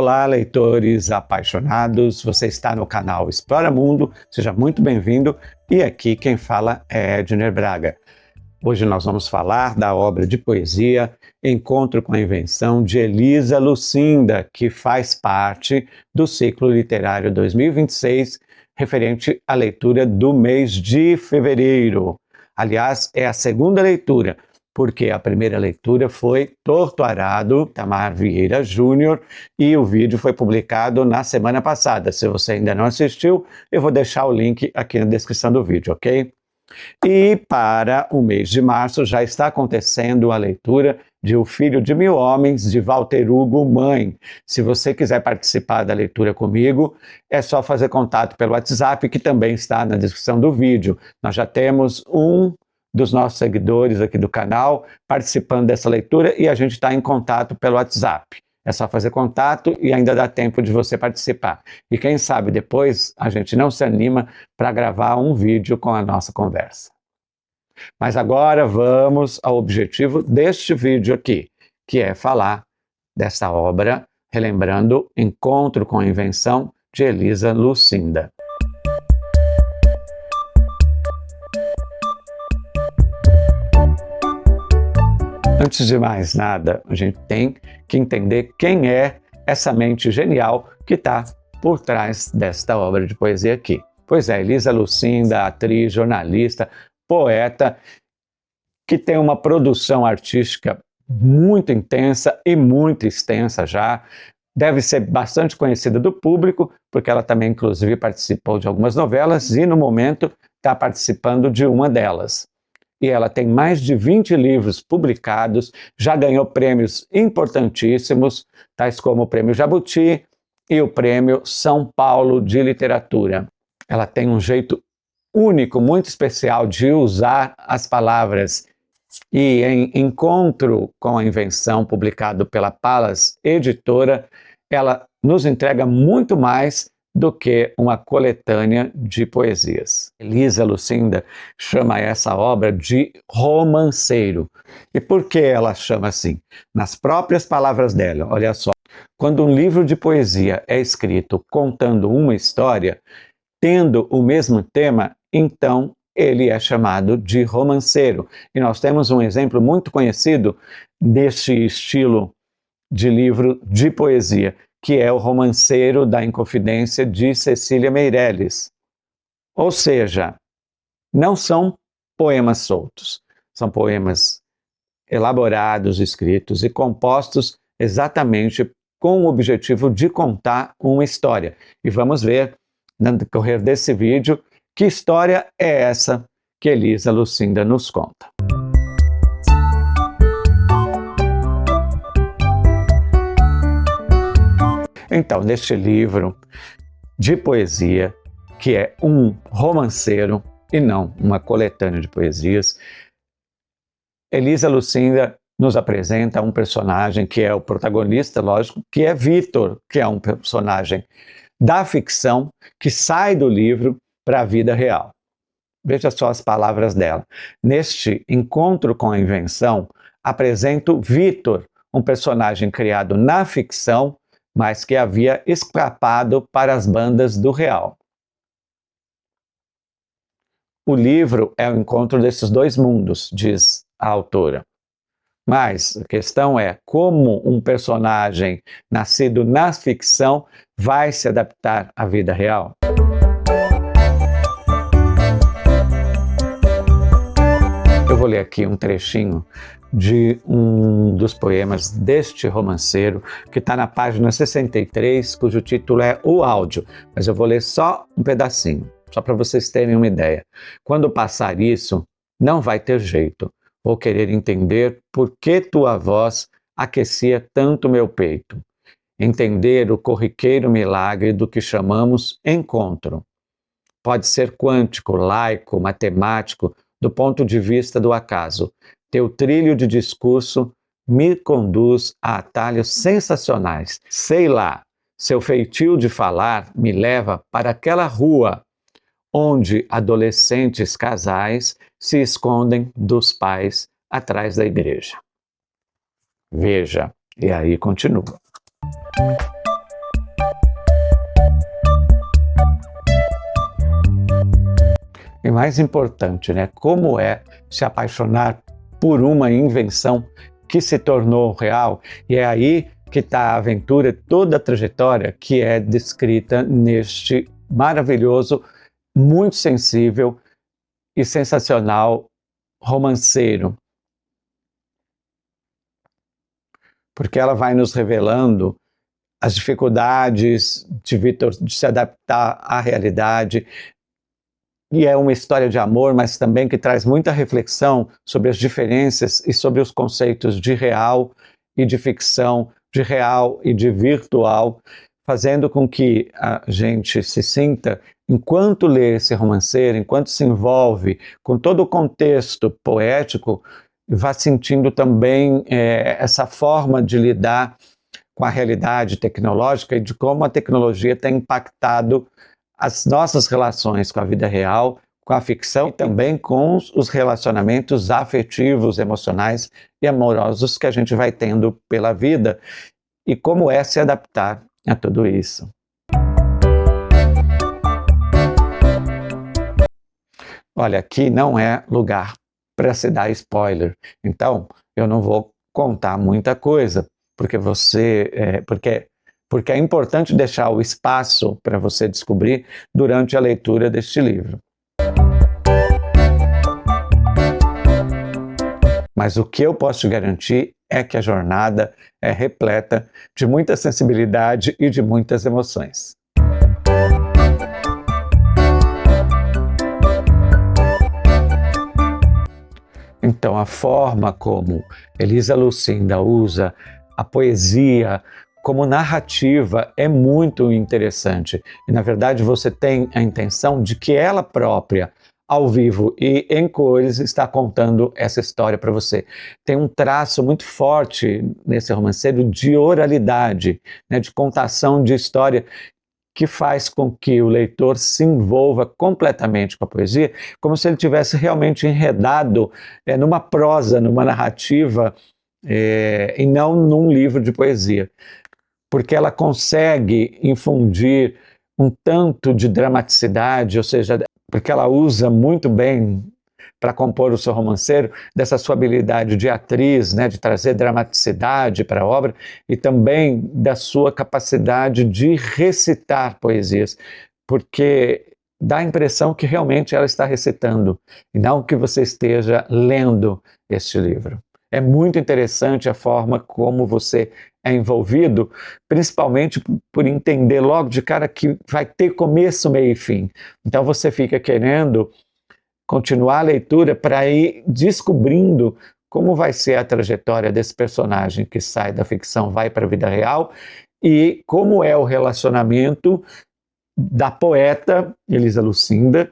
Olá, leitores apaixonados, você está no canal Explora Mundo, seja muito bem-vindo, e aqui quem fala é Edner Braga. Hoje nós vamos falar da obra de poesia Encontro com a Invenção, de Elisa Lucinda, que faz parte do ciclo literário 2026, referente à leitura do mês de fevereiro. Aliás, é a segunda leitura, porque a primeira leitura foi Torto Arado, Tamar Vieira Júnior, e o vídeo foi publicado na semana passada. Se você ainda não assistiu, eu vou deixar o link aqui na descrição do vídeo, ok? E para o mês de março já está acontecendo a leitura de O Filho de Mil Homens, de Walter Hugo Mãe. Se você quiser participar da leitura comigo, é só fazer contato pelo WhatsApp, que também está na descrição do vídeo. Nós já temos um dos nossos seguidores aqui do canal participando dessa leitura e a gente está em contato pelo WhatsApp. É só fazer contato e ainda dá tempo de você participar. E quem sabe depois a gente não se anima para gravar um vídeo com a nossa conversa. Mas agora vamos ao objetivo deste vídeo aqui, que é falar dessa obra, relembrando Encontro com a Invenção, de Elisa Lucinda. Antes de mais nada, a gente tem que entender quem é essa mente genial que está por trás desta obra de poesia aqui. Pois é, Elisa Lucinda, atriz, jornalista, poeta, que tem uma produção artística muito intensa e muito extensa já. Deve ser bastante conhecida do público, porque ela também, inclusive, participou de algumas novelas e, no momento, está participando de uma delas. E ela tem mais de 20 livros publicados, já ganhou prêmios importantíssimos, tais como o Prêmio Jabuti e o Prêmio São Paulo de Literatura. Ela tem um jeito único, muito especial de usar as palavras. E em Encontro com a Invenção, publicado pela Palas Editora, ela nos entrega muito mais do que uma coletânea de poesias. Elisa Lucinda chama essa obra de romanceiro. E por que ela chama assim? Nas próprias palavras dela, olha só. Quando um livro de poesia é escrito contando uma história, tendo o mesmo tema, então ele é chamado de romanceiro. E nós temos um exemplo muito conhecido deste estilo de livro de poesia, que é o Romanceiro da Inconfidência, de Cecília Meirelles. Ou seja, não são poemas soltos, são poemas elaborados, escritos e compostos exatamente com o objetivo de contar uma história. E vamos ver, no decorrer desse vídeo, que história é essa que Elisa Lucinda nos conta. Então, neste livro de poesia, que é um romanceiro e não uma coletânea de poesias, Elisa Lucinda nos apresenta um personagem que é o protagonista, lógico, que é Vitor, que é um personagem da ficção que sai do livro para a vida real. Veja só as palavras dela. Neste Encontro com a Invenção, apresento Vitor, um personagem criado na ficção, mas que havia escapado para as bandas do real. O livro é o encontro desses dois mundos, diz a autora. Mas a questão é como um personagem nascido na ficção vai se adaptar à vida real. Eu vou ler aqui um trechinho de um dos poemas deste romanceiro, que está na página 63, cujo título é O Áudio, mas eu vou ler só um pedacinho, só para vocês terem uma ideia. Quando passar isso, não vai ter jeito, vou querer entender por que tua voz aquecia tanto meu peito, entender o corriqueiro milagre do que chamamos encontro. Pode ser quântico, laico, matemático, do ponto de vista do acaso. Teu trilho de discurso me conduz a atalhos sensacionais. Sei lá, seu feitio de falar me leva para aquela rua onde adolescentes casais se escondem dos pais atrás da igreja. Veja, e aí continua. E mais importante, né? Como é se apaixonar por uma invenção que se tornou real. E é aí que está a aventura, toda a trajetória que é descrita neste maravilhoso, muito sensível e sensacional romanceiro. Porque ela vai nos revelando as dificuldades de Victor de se adaptar à realidade. E é uma história de amor, mas também que traz muita reflexão sobre as diferenças e sobre os conceitos de real e de ficção, de real e de virtual, fazendo com que a gente se sinta, enquanto lê esse romanceiro, enquanto se envolve com todo o contexto poético, vá sentindo também essa forma de lidar com a realidade tecnológica e de como a tecnologia tem impactado as nossas relações com a vida real, com a ficção e também com os relacionamentos afetivos, emocionais e amorosos que a gente vai tendo pela vida e como é se adaptar a tudo isso. Olha, aqui não é lugar para se dar spoiler, então eu não vou contar muita coisa, porque é importante deixar o espaço para você descobrir durante a leitura deste livro. Mas o que eu posso te garantir é que a jornada é repleta de muita sensibilidade e de muitas emoções. Então, a forma como Elisa Lucinda usa a poesia como narrativa é muito interessante. E, na verdade, você tem a intenção de que ela própria, ao vivo e em cores, está contando essa história para você. Tem um traço muito forte nesse romanceiro de oralidade, né, de contação de história, que faz com que o leitor se envolva completamente com a poesia, como se ele tivesse realmente enredado numa prosa, numa narrativa, e não num livro de poesia. Porque ela consegue infundir um tanto de dramaticidade, ou seja, porque ela usa muito bem para compor o seu romanceiro, dessa sua habilidade de atriz, né, de trazer dramaticidade para a obra, e também da sua capacidade de recitar poesias, porque dá a impressão que realmente ela está recitando, e não que você esteja lendo este livro. É muito interessante a forma como você é envolvido, principalmente por entender logo de cara que vai ter começo, meio e fim. Então você fica querendo continuar a leitura para ir descobrindo como vai ser a trajetória desse personagem que sai da ficção, vai para a vida real, e como é o relacionamento da poeta Elisa Lucinda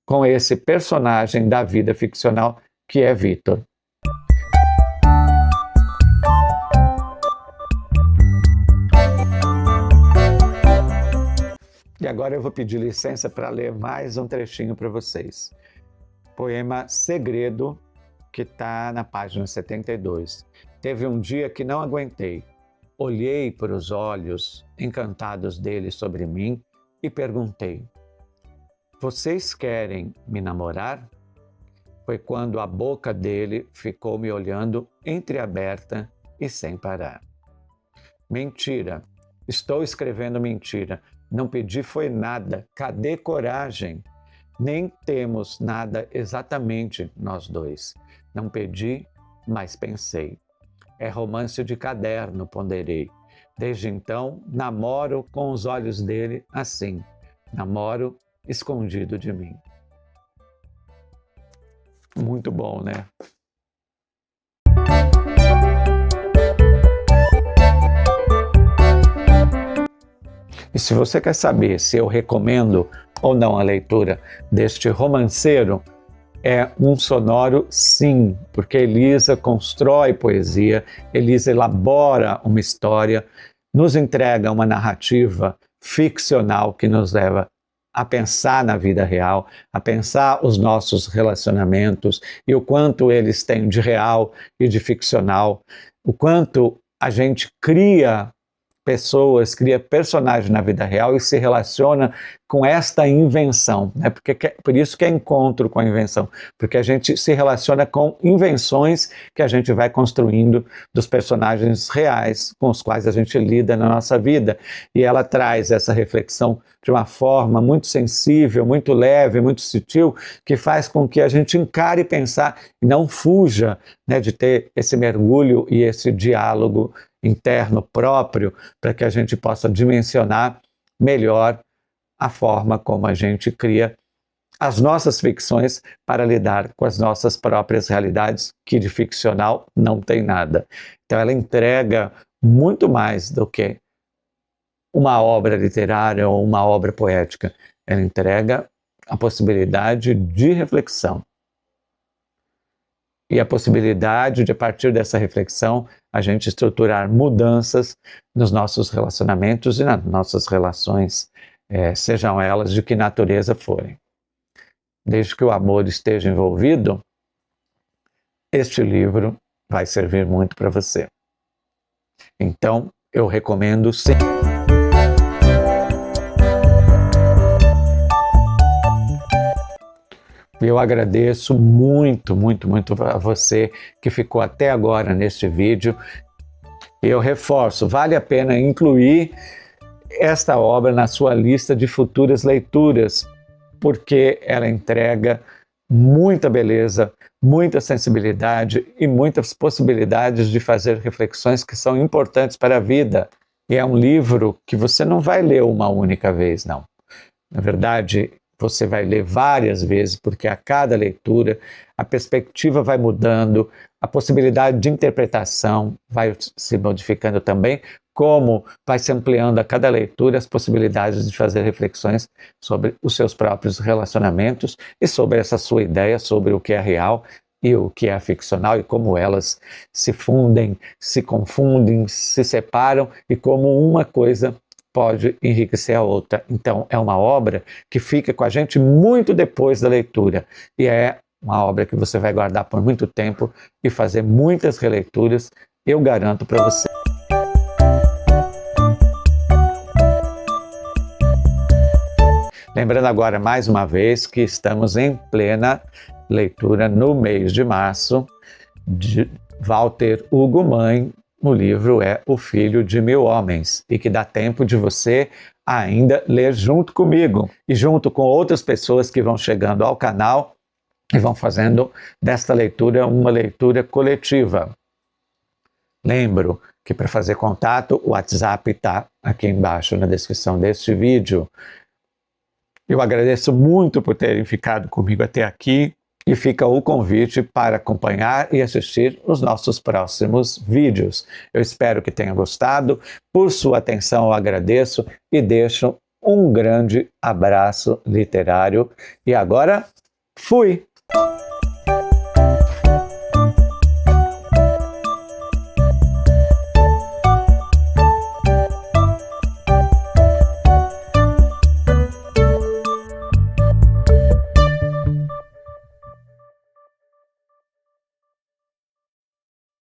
com esse personagem da vida ficcional que é Victor. E agora eu vou pedir licença para ler mais um trechinho para vocês. Poema Segredo, que está na página 72. Teve um dia que não aguentei. Olhei para os olhos encantados dele sobre mim e perguntei: vocês querem me namorar? Foi quando a boca dele ficou me olhando entreaberta e sem parar. Mentira. Estou escrevendo mentira. Não pedi foi nada. Cadê coragem? Nem temos nada exatamente nós dois. Não pedi, mas pensei. É romance de caderno, ponderei. Desde então, namoro com os olhos dele assim. Namoro escondido de mim. Muito bom, né? E se você quer saber se eu recomendo ou não a leitura deste romanceiro, é um sonoro sim, porque Elisa constrói poesia, Elisa elabora uma história, nos entrega uma narrativa ficcional que nos leva a pensar na vida real, a pensar os nossos relacionamentos e o quanto eles têm de real e de ficcional, o quanto a gente cria pessoas, cria personagens na vida real e se relaciona com esta invenção, né? Por isso que é encontro com a invenção, porque a gente se relaciona com invenções que a gente vai construindo dos personagens reais com os quais a gente lida na nossa vida. E ela traz essa reflexão de uma forma muito sensível, muito leve, muito sutil, que faz com que a gente encare pensar e não fuja, né, de ter esse mergulho e esse diálogo interno próprio, para que a gente possa dimensionar melhor a forma como a gente cria as nossas ficções para lidar com as nossas próprias realidades, que de ficcional não tem nada. Então ela entrega muito mais do que uma obra literária ou uma obra poética. Ela entrega a possibilidade de reflexão. E a possibilidade de, a partir dessa reflexão, a gente estruturar mudanças nos nossos relacionamentos e nas nossas relações, sejam elas de que natureza forem. Desde que o amor esteja envolvido, este livro vai servir muito para você. Então, eu recomendo sim. Eu agradeço muito, muito, muito a você que ficou até agora neste vídeo. Eu reforço, vale a pena incluir esta obra na sua lista de futuras leituras, porque ela entrega muita beleza, muita sensibilidade e muitas possibilidades de fazer reflexões que são importantes para a vida. E é um livro que você não vai ler uma única vez, não. Na verdade, você vai ler várias vezes, porque a cada leitura a perspectiva vai mudando, a possibilidade de interpretação vai se modificando também, como vai se ampliando a cada leitura as possibilidades de fazer reflexões sobre os seus próprios relacionamentos e sobre essa sua ideia sobre o que é real e o que é ficcional e como elas se fundem, se confundem, se separam e como uma coisa pode enriquecer a outra. Então, é uma obra que fica com a gente muito depois da leitura. E é uma obra que você vai guardar por muito tempo e fazer muitas releituras, eu garanto para você. Lembrando agora, mais uma vez, que estamos em plena leitura no mês de março, de Walter Hugo Mãe. O livro é O Filho de Mil Homens, e que dá tempo de você ainda ler junto comigo e junto com outras pessoas que vão chegando ao canal e vão fazendo desta leitura uma leitura coletiva. Lembro que para fazer contato, o WhatsApp está aqui embaixo na descrição deste vídeo. Eu agradeço muito por terem ficado comigo até aqui. E fica o convite para acompanhar e assistir os nossos próximos vídeos. Eu espero que tenha gostado. Por sua atenção eu agradeço e deixo um grande abraço literário. E agora, fui!